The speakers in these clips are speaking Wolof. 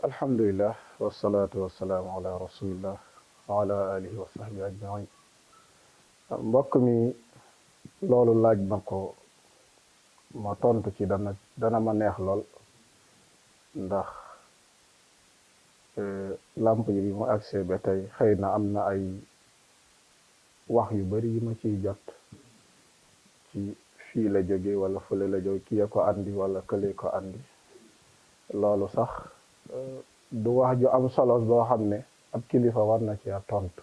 alhamdulillah wasalaatu wasalaamu ala rasulillah wa ala alihi wa sahbihi ajmain mbokk mi loolu laaj ma ko ma tontu ci dana ma neex lool ndax lamp yi bi mu agsee ba tey xëy na am na ay wax yu bari yi ma ciy jot ci fii la jóge wala fële la jóge kii ko andi wala kële ko andi loolu sax du wax ju am solo boo xam ne ab kilifa war na ci a tontu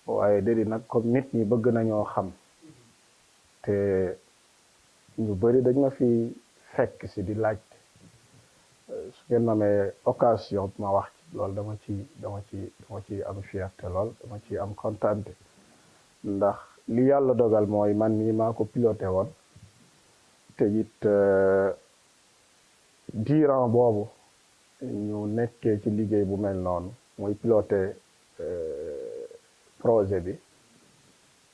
waaye déedéet nag comme nit ñi bëgg nañoo xam te ñu bari dañ ma fi fekk si di laaj su ngeen ma mee occasion ma wax ci loolu dama ci am fierté lool dama ci am kontaante ndax li yàlla dogal mooy man mii maa ko piloté woon te it diiran boobu ñu nekkee ci liggéey bu mel noonu muy piloté projet bi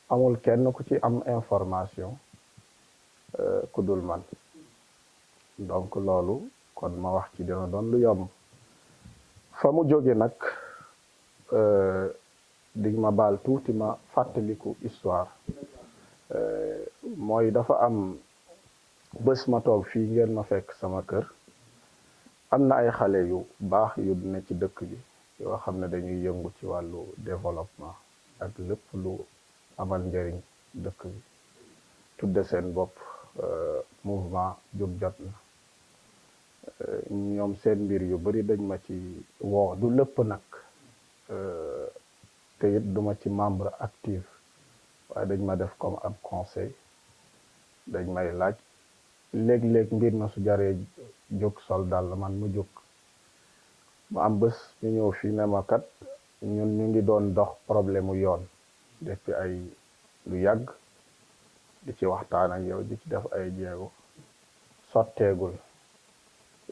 amul kenn ku ci am information ku dul man donc loolu kon ma wax ci dina doon lu yomb fa mu jóge nag di ma baal tuuti ma fàttaliku histoire mooy dafa am bés ma toog fii ngeen ma fekk sama kër am na ay xale yu baax yu ne ci dëkk bi yoo xam ne dañuy yëngu ci wàllu développement ak lépp lu amal njëriñ dëkk bi tudde seen bopp mouvement Jóg Jot Na ñoom seen mbir yu bari dañ ma ci woo du lépp nag te it duma ci membre actif waaye dañ ma def comme ab conseil dañ may laaj léeg-léeg mbir na su jaree jóg sol dal man mu jóg ma am bés ñu ñëw fii ne ma kat ñun ñu ngi doon dox problème mu yoon depuis ay lu yàgg di ci waxtaan ak yow di ci def ay jéego sotteegul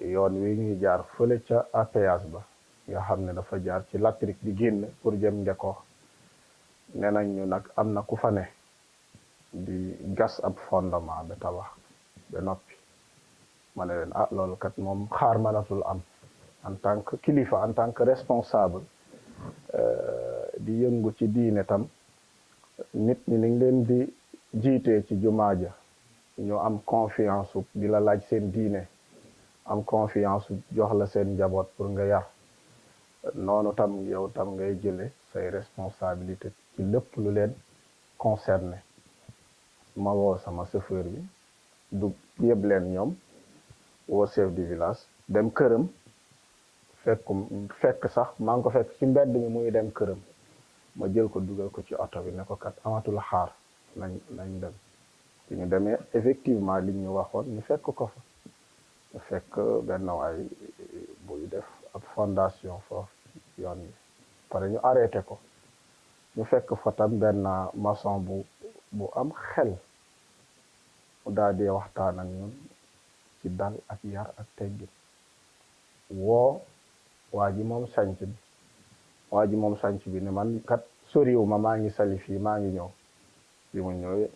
yoon wi ñuy jaar fële ca APS ba nga xam ne dafa jaar ci latrik di génn pour jëm Ngeko nee nañ ñu nag am na ku fa ne di gas ab fondement ba tabax ba noppi ma ne leen loolu kat moom xaar mënatul am en tant que kilifa en tant que responsable di yëngu ci diine tam nit ñi niñ leen di jiitee ci jumaa ja ñu am confiance di la laaj seen diine am confiance jox la seen njaboot pour nga yar noonu tam yow tam ngay jële say responsabilité ci lépp lu leen concerné ma woo sama chauffeur bi du yëpp leen ñoom woo chef du village dem këram fekk sax maa ngi ko fekk ci mbedd mi muy dem këram ma jël ko dugal ko ci oto bi ne ko kat amatul xaar nañ dem bi ñu demee effectivement li ñu waxoon ñu fekk ko fa ñu fekk benn waay buy def ab fondation foofu yoon bi pare ñu arrêté ko ñu fekk fa tam benn maçon bu am xel mu daal di waxtaan ak ñun ci dal ak yar ak teggin woo waa ji moom sanc bi ne man kat soriw maa ngi sali fii maa ngi ñëw bi mu ñëwee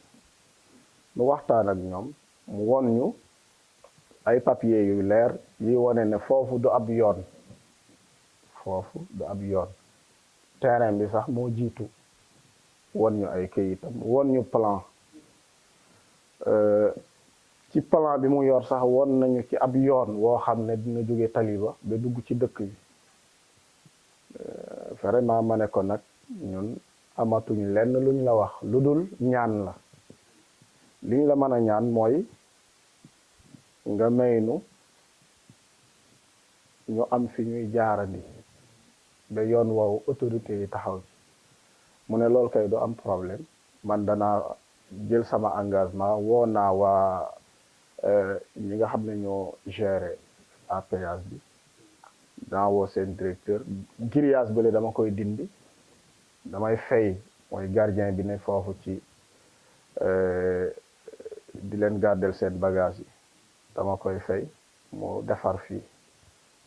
mu waxtaan ak ñoom mu won ñu ay papier yu leer yi wone ne foofu du ab yoon terrain bi sax moo jiitu won ñu ay këyitam won ñu plan ci plan bi mu yor sax won nañu ci ab yoon woo xam ne dina jóge taliba ba dugg ci dëkk bi vraiment ma ne ko nag ñun amatuñ lenn luñ la wax lu dul ñaan la liñ la mën a ñaan mooy nga maynu ñu am fi ñuy jaarandi ba yoon woowu autorité yi taxaw ci mu ne loolu kay du am problème man danaa jël sama engagement woo naa waa ñi nga xam ne ñoo gérer APS bi dana woo seen directeur grillage bële dama koy dindi damay fay mooy gardien bi ne foofu ci di leen gardel seen bagage yi dama koy fay mu defar fii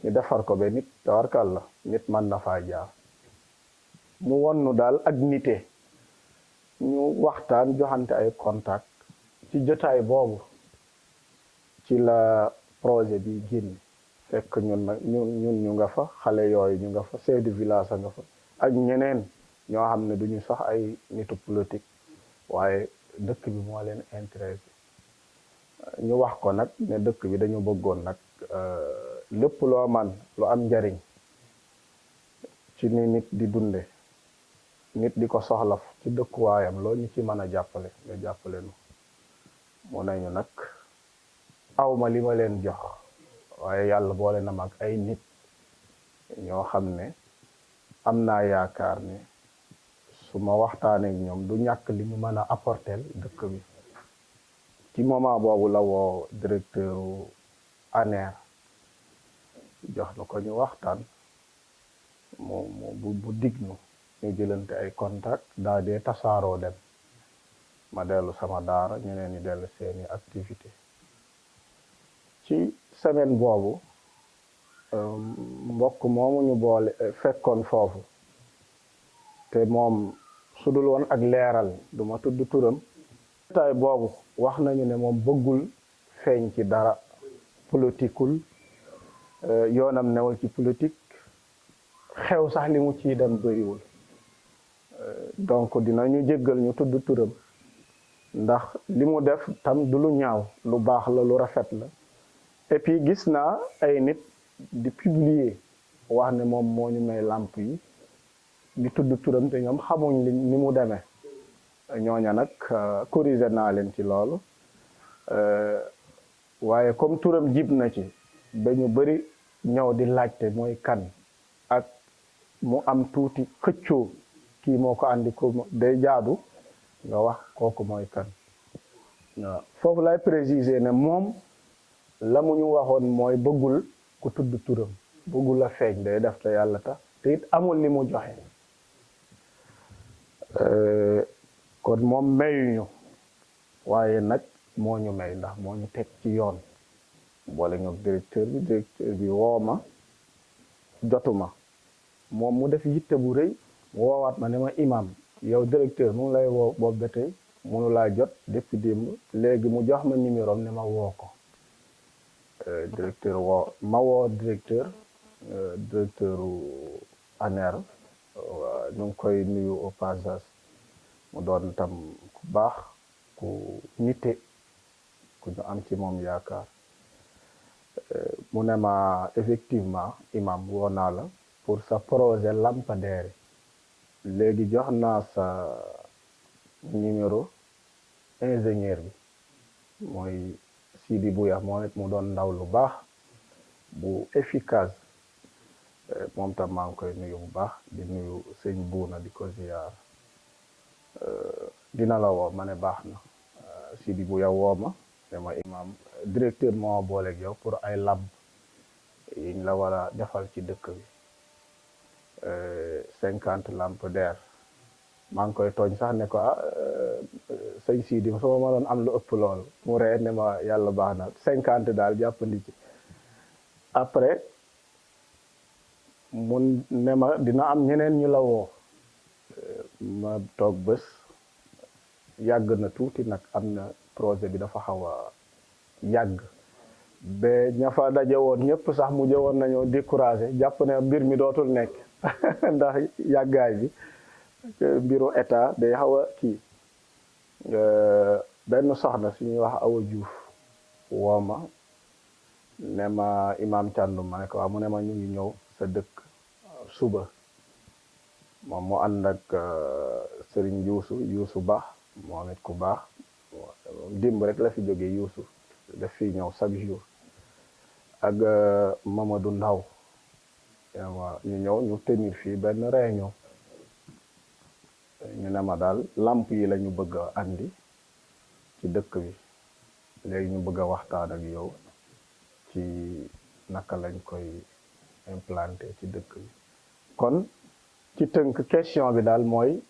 ñu defar ko ba nit tawarkal la nit mën na faa jaar mu wonnu daal ak nite ñu waxtaan joxante ay contact ci jotaay boobu ci la projet bi génn fekk ñun ñu nga fa, xale yooyu ñu nga fa, chef de village a nga fa ak ñeneen ñoo xam ne duñu sax ay nitu politique waaye dëkk bi moo leen intéressé. ñu wax ko nag ne dëkk bi dañu bëggoon nag lépp loo man lu am njariñ ci ni nit di dunde, nit di ko soxla ci dëkkuwaayam, loo ñu ci mën a jàppale nga jàppale nu. mu nañu nag awma li ma leen jox waaye yàlla boole na mag ay nit ñoo xam ne am naa yaakaar ne su ma waxtaanee ak ñoom du ñàkk li ñu mën a apporter dëkk bi. ci moment boobu la woo directeur ANER jox na ko ñu waxtaan bu dignu ñu jëlante ay contact daa dee tasaaroo dem. ma dellu sama daara, ñeneen ñi dellu seeni activité. ci semaine boobu mbokk moomu ñu boole fekkoon foofu te moom su dul woon ak leeral du ma tudd turam. tay boobu wax nañu ne moom bëggul feeñ ci dara, politikul, yoonam newul ci politique, xew sax li mu ciy dem bëriwul. donc dinañu jéggal ñu tudd turam ndax li mu def tam du lu ñaaw, lu baax la, lu rafet la. et puis gis naa ay nit di publier wax ne moom moo ñu may làmp yi, di tudd turam te ñoom xamuñ ni mu demee. ñooña nag corrigé naa leen ci loolu waaye comme turam jib na ci ba ñu bëri ñëw di laajte mooy kan, ak mu am tuuti xëccoo kii moo ko andi ko day jaadu nga wax kooku mooy kan. waaw foofu lay préciser ne moom la mu ñu waxoon mooy bëggul ku tudd turam, bëggul a feeñ, day def te yàlla tax te it amul li mu joxe. kon moom mayuñu waaye nag moo ñu may ndax moo ñu teg ci yoon boole ñoog directeur bi woo ma jotuma moom mu def yitte bu rëy woowaat ma ne ma imam yow directeur mu ngi lay woo boobu ba tey mënu laa jot depuis démb, léegi mu jox ma numéro am ne ma woo ko. directeur woo ma woo directeur ANER ñu ngi koy nuyu au passage, mu doon tam ku baax, ku nite, ku ñu am ci moom yaakaar. mu ne ma effectivement imam woo naa la pour sa projet lampadaire, léegi jox naa sa numéro ingénieur bi mooy Sidi Bouya, moom it mu doon ndaw lu baax bu efficace. moom tam maa ngi koy nuyu bu baax, di nuyu sëñ Buuna di ko ziyaar. dina la woo ma ne baax na. Sidi Bouya woo ma ne ma imam directeur moo booleeg yow pour ay lab yiñ la war a defal ci dëkk bi, 50 lampadaires. maa ngi koy tooñ sax ne ko sëñ Sidi soo ma doon am lu ëpp lool, mu ree ne ma yàlla baax na, 50 daal jàppandi ci. après mun ne ma dina am ñeneen ñu la woo. ma toog bés yàgg na tuuti nag, am na projet bi dafa xaw a yàgg ba ña fa daje woon ñëpp sax mu jëwoon nañoo découragé, jàpp ne mbir mi dootul nekk ndax yàggaay bi. mbiru état day xaw a kii. benn soxna suñuy wax Awa Diouf woo ma ne ma imam Thiandoum, ma ne ko waaw, mu ne ma ñu ngi ñëw sa dëkk suba. moom mu ànd ak Serigne Youssou Ba, moom it ku baax, dimb rek la fi jógee. Youssou daf fi ñëw chaque jour ak Mamadou Ndaw. ñu ñëw ñu tenir fii benn réunion. ñu ne ma daal lamp yi la ñu bëgg a andi ci dëkk bi, léegi ñu bëgg a waxtaan ak yow ci naka lañ koy implanter ci dëkk bi. kon ci tënk question bi daal mooy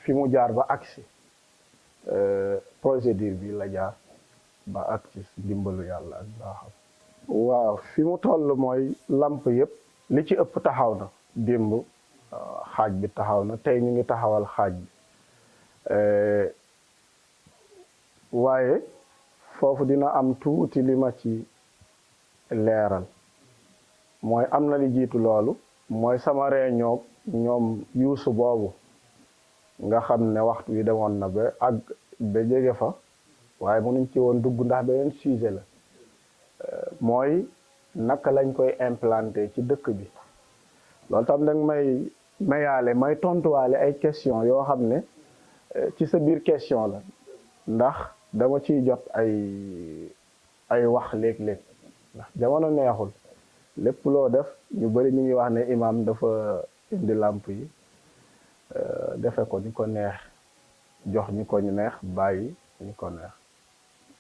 fi mu jaar ba agsi, procédure bi la jaar ba agsi dimbalu yàlla ak baaxam. waaw fi mu toll mooy lamp yëpp li ci ëpp taxaw na démb. xaaj bi taxaw na, tey ñu ngi taxawal xaaj bi. waaye foofu dina am tuuti li ma ci leeral. mooy am na li jiitu loolu mooy sama réunion ñoom yuusu boobu nga xam ne waxtu wi demoon na ba jege fa waaye mënuñ ci woon dugg ndax beneen sujet la mooy naka lañ koy implanter ci dëkk bi loolu tam nag may tontuwaale ay question yoo xam ne ci sa biir question la ndax dama ciy jot ay wax léeg-léeg ndax jamono neexul lépp loo def ñu bari ñu ngi wax ne imam dafa indi làmp yi defe ko ni ko neex jox ñi ko neex bàyyi ñi ko neex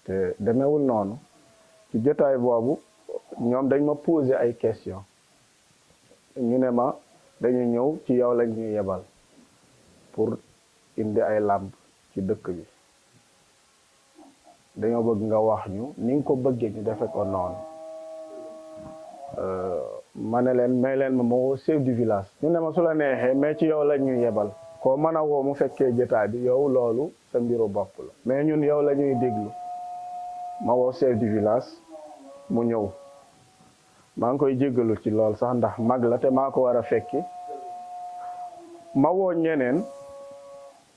te demewul noonu ci jotaay boobu ñoom dañ ma poser ay question ñu ne ma dañu ñëw ci yow lañ ñuy yebal pour indi ay làmp ci dëkk bi dañoo bëgg nga wax ñu ni nga ko bëggee ñu defe ko noonu ma ne leen may leen ma woo chef du village ñu ne ma su la neexee mais ci yow lañ ñuy yebal koo mën a woo mu fekkee jotaay bi yow loolu sa mbiru bopp la mais ñun yow la ñuy déglu ma woo chef du village mu ñëw maa ngi koy jéggalu ci lool sax ndax mag la te maa ko war a fekki ma woo ñeneen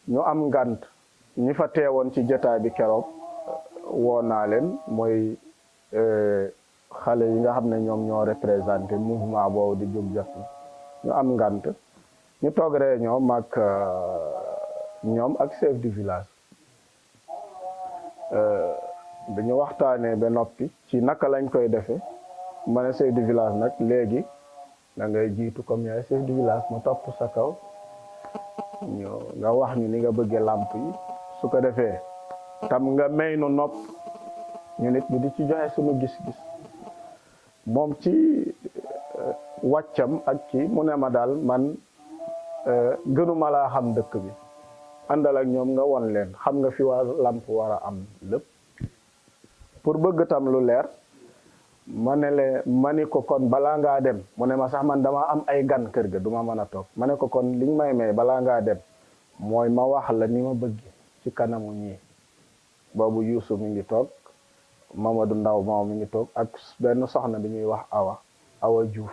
ñu am ngànt ñi fa teewoon ci jotaay bi keroog woo naa leen mooy xale yi nga xam ne ñoom ñoo représenté mouvement boobu di jóg jot ñu am ngànt ñu toog réunion mag ñoom ak chef du village dañu waxtaanee ba noppi ci naka lañ koy defee ma ne chef du village nag léegi da ngay jiitu comme yaay chef du village ma topp sa kaw nga wax ñu ni nga bëggee làmp yi su ko defee tam nga may nu nopp ñu nit ñu di ci joxe suñu gis-gis moom ci wàccam ak ci mu ne ma daal man gënuma laa xam dëkk bi àndal ak ñoom nga won leen xam nga fi waa làmp war a am lépp pour bëgg tam lu leer ma ni ko kon balaa ngaa dem mu ne ma sax man dama am ay gan kër ga duma mën a toog ma ne ko kon liñ may balaa ngaa dem mooy ma wax la ni ma bëgg ci kanamu ñii boobu Youssou mi ngi toog Mamadou Ndaw moom mi ngi toog ak benn soxna bi ñuy wax Awa Diouf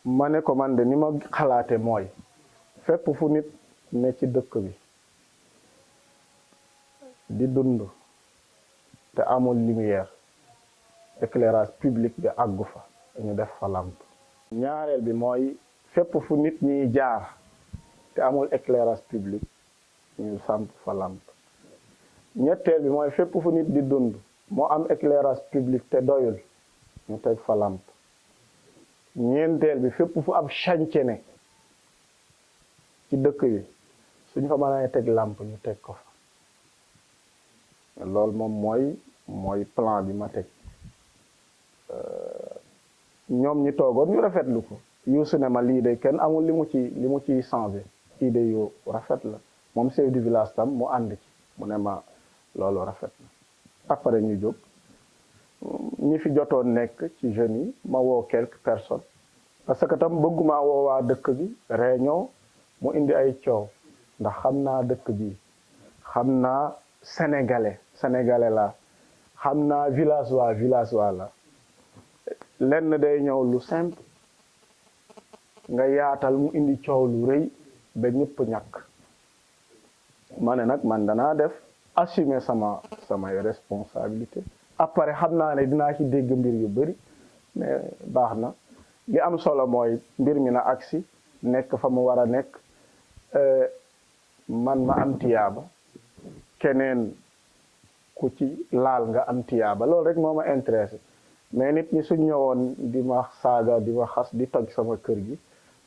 ma ne ko man de ni ma xalaate mooy fépp fu nit ne ci dëkk bi di dund te amul lumière éclairage public bi àggu fa ñu def fa lampe ñaareel bi mooy fépp fu nit ñiy jaar te amul éclairage public ñu samp fa lampe ñetteel bi mooy fépp fu nit di dund moo am éclairage public te doyul ñu teg fa lampe ñeenteel bi fépp fu ab chantier ne ci dëkk bi suñ fa mën a teg lampe ñu teg ko fa loolu moom mooy plan bi ma teg ñoom ñi toogoon ñu rafetlu ko Youssou ne ma lii de kenn amul li mu ciy changé idée yu rafet la moom chef du village tam mu ànd ci mu ne ma loolu rafet na après ñu jóg ñi fi jotoon nekk ci jeunes yi ma woo quelques personnes parce que tam bëgguma woo waa dëkk bi réunion mu indi ay coow ndax xam naa dëkk bi xam naa sénégalais la xam naa villageois la lenn day ñëw lu simple nga yaatal mu indi coow lu rëy ba ñëpp ñàkk ma ne nag man danaa def assumer samay responsabilité après xam naa ne dinaa ci dégg mbir yu bari mais baax na li am solo mooy mbir mi na agsi nekk fa mu war a nekk man ma am tiyaaba keneen ku ci laal nga am tiyaaba loolu rek moo ma intéressé mais nit ñi suñ ñëwoon di ma saaga di ma xas di toj sama kër gi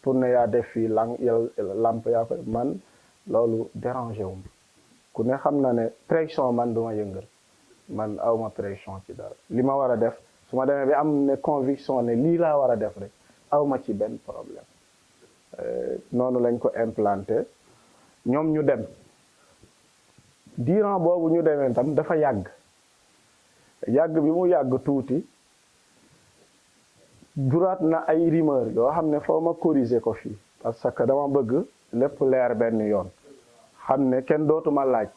pour ne yaa def fii lamp yaa ko man loolu dérangé wu ku ne xam na ne pression man duma yëngal man awma pression ci dara li ma war a def su ma demee bi am ne conviction ne lii laa war a def rek awma ci benn problème noonu lañ ko implanté ñoom ñu dem durant boobu ñu demee tam dafa yàgg bi mu yàgg tuuti juraat na ay rumeur yoo xam ne foo ma corriger ko fii parce que dama bëgg lépp leer benn yoon xam ne kenn dootuma laaj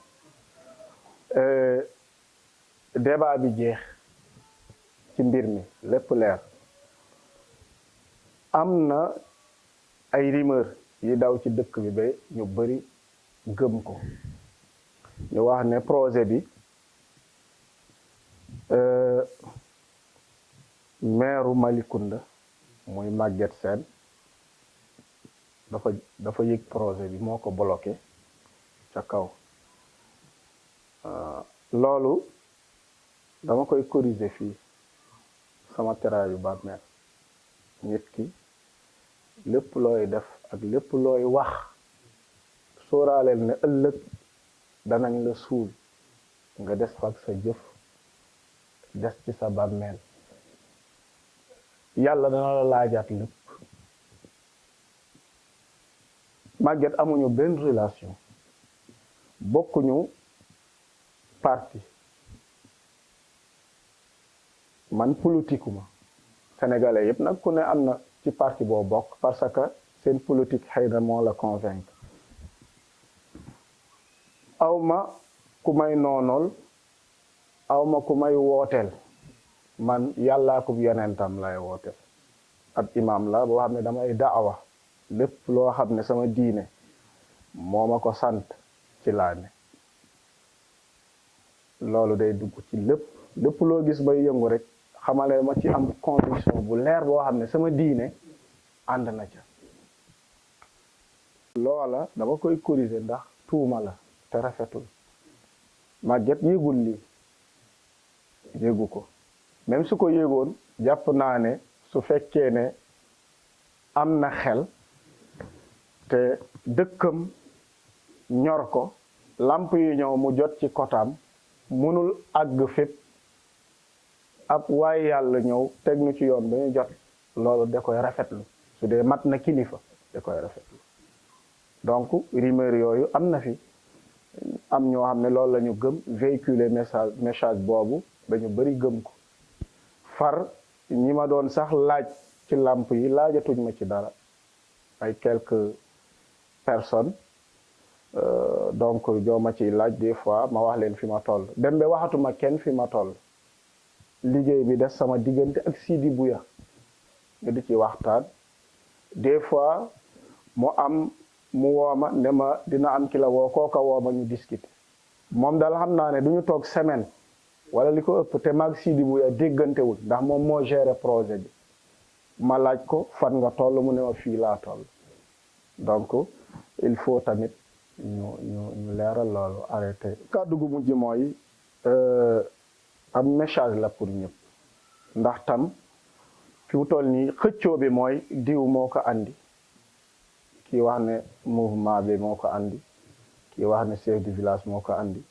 débat bi jeex ci mbir mi lépp leer am na ay rumeur yi daw ci dëkk bi ba ñu bari gëm ko ñu wax ne projet bi maire Malicounda muy Maguette Sène dafa yëg projet bi moo ko bloqué ca kaw loolu dama koy corriger fii sama teraayu bàmmeel nit ki lépp looy def ak lépp looy wax sóoraaleel ne ëllëg danañ la suul nga des fa ak sa jëf des ci sa bàmmeel yàlla dana la laajaat lépp Maguette amuñu benn relation bokkuñu parti man politikuma sénégalais yëpp nag ku ne am na ci parti boo bokk parce que seen politique xëy na moo la convaincre awma ku may noonool awma ku may wooteel man yàllaa ko yonentam lay wooteel ab imam la boo xam ne damay daawa lépp loo xam ne sama diine moo ma ko sant ci laa ne loolu day dugg ci lépp loo gis bay yëngu rek xamale ma ci am conviction bu leer boo xam ne sama diine ànd na ca loola dama koy corriger ndax tuuma la te rafetul Maguette yëgul lii yëgu ko même su ko yëgoon jàpp naa ne su fekkee ne am na xel te dëkkam ñor ko lamp yi ñëw mu jot ci kotaam mënul àgg fépp ab waaye yàlla ñëw teg nu ci yoon ba ñu jot loolu da koy rafetlu su dee mat na kilifa da koy rafetlu donc rumeur yooyu am na fi am ñoo xam ne loolu la ñu gëm véhiculer message boobu dañu bari gëm ko far ñi ma doon sax laaj ci làmp yi laajatuñ ma ci dara ay quelques personnes donc joo ma ciy laaj des fois ma wax leen fi ma toll dem ba waxatuma kenn fi ma toll liggéey bi des sama diggante ak Sidi Bouya nga di ci waxtaan des fois mu wooma ne ma dina am ki la woo kooka wooma ñu discuter moom daal xam naa ne du ñu toog semaine wala li ko ëpp te maag Sidi Bouya déggantewul ndax moom moo géré projet bi ma laaj ko fan nga toll mu ne ma fii laa toll donc il faut tamit ñu leeral loolu arrêté kàddu gu mujj mooy am message la pour ñëpp ndax tam fi mu toll nii xëccoo bi mooy diw moo ko andi kii wax ne mouvement bi moo ko andi kii wax ne chef du village moo ko andi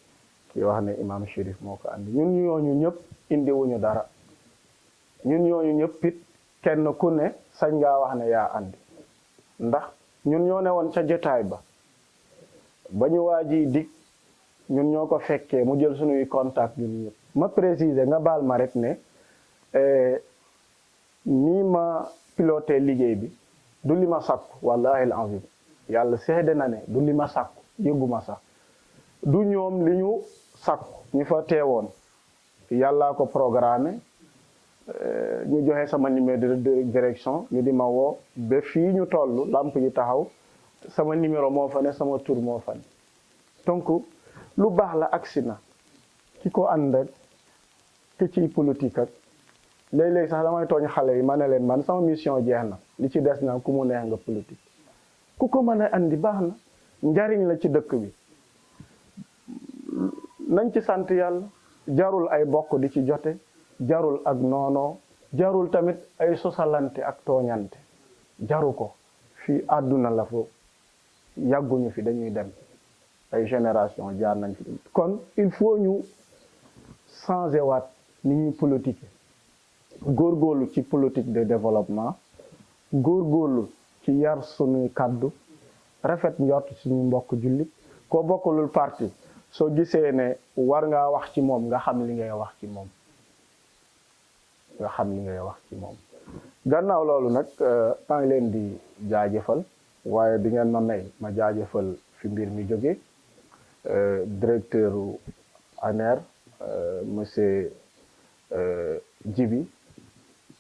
kii wax ne imam Chérif moo ko andi ñun ñooñu ñëpp indi wuñu dara ñun ñooñu ñëpp it kenn ku ne sañ ngaa wax ne yaa andi ndax ñun ñoo ne woon ca jotaay ba ñu waaji dig ñun ñoo ko fekkee mu jël suñuy contact ñun ñëpp ma préciser nga baal ma rek ne nii ma piloté liggéey bi du li ma sàkku wallahi al-azim yàlla seede na ne du li ma sàkku yëguma sax du ñoom li ñu sàkku ñu fa teewoon yàllaa ko programmé ñu joxe sama numéro de direction ñu di ma woo ba fii ñu toll lamp yi taxaw sama numéro moo fa ne sama tur moo fa ne donc lu baax la agsi na ki ko ànd rek ki ciy politique ak léeg-léeg sax damay tooñ xale yi ma ne leen man sama mission jeex na li ci des na ku mu neex nga politique ku ko mën a andi baax na njariñ la ci dëkk bi nañ ci sant yàlla jarul ay bokk di ci jote jarul ak noonoo jarul tamit ay sosalante ak tooñante jaru ko fii àdduna la fo yàgguñu fi dañuy dem ay génération jaar nañ fi kon il faut ñu changer waat ni ñuy politique góorgóorlu ci politique de développement góorgóorlu ci yar suñuy kàddu rafet njort suñu mbokk jullit koo bokkulul parti soo gisee ne war ngaa wax ci moom nga xam li ngay wax ci moom gannaaw loolu nag maa ngi leen di jaajëfal waaye di ngeen ma may ma jaajëfal fi mbir mi jóge directeur ANER monsieur Djibi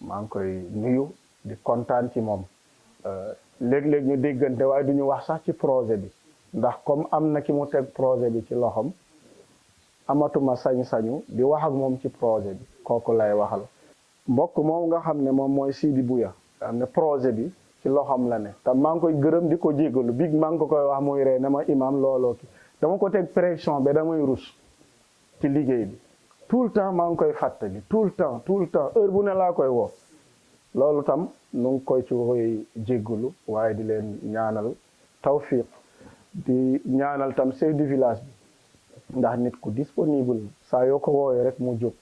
maa ngi koy nuyu di kontaan ci moom léeg-léeg ñu déggante waaye du ñu wax sax ci projet bi ndax comme am na ki mu teg projet bi ci loxom amatuma sañ-sañu di wax ak moom ci projet bi kooku lay waxal mbokk moom nga xam ne moom mooy Sidi Bouya nga xam ne projet bi ci loxom la ne te maa ngi koy gërëm di ko jégalu big maa ngi ko koy wax muy ree ne ma imam looloo ki dama ko teg pression ba damay rus ci liggéey bi tout le temps maa ngi koy fàttali tout le temps heure bu ne laa koy woo loolu tam nu ngi koy ci koy jégalu waaye di leen ñaanal tawfiq di ñaanal tam chef du village bi ndax nit ku disponible saa yoo ko woowee rek mu jóg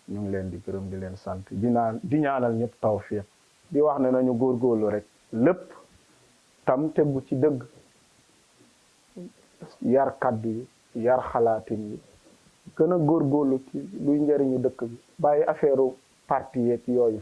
ñu ngi leen di gërëm di leen sant di ñaanal ñëpp tawfiq di wax ne nañu góorgóorlu rek lépp tam tegu ci dëgg yar kaddu yi yar xalaatin yi gën a góorgóorlu ci luy njëriñu dëkk bi bàyyi affaire parti yeeg yooyu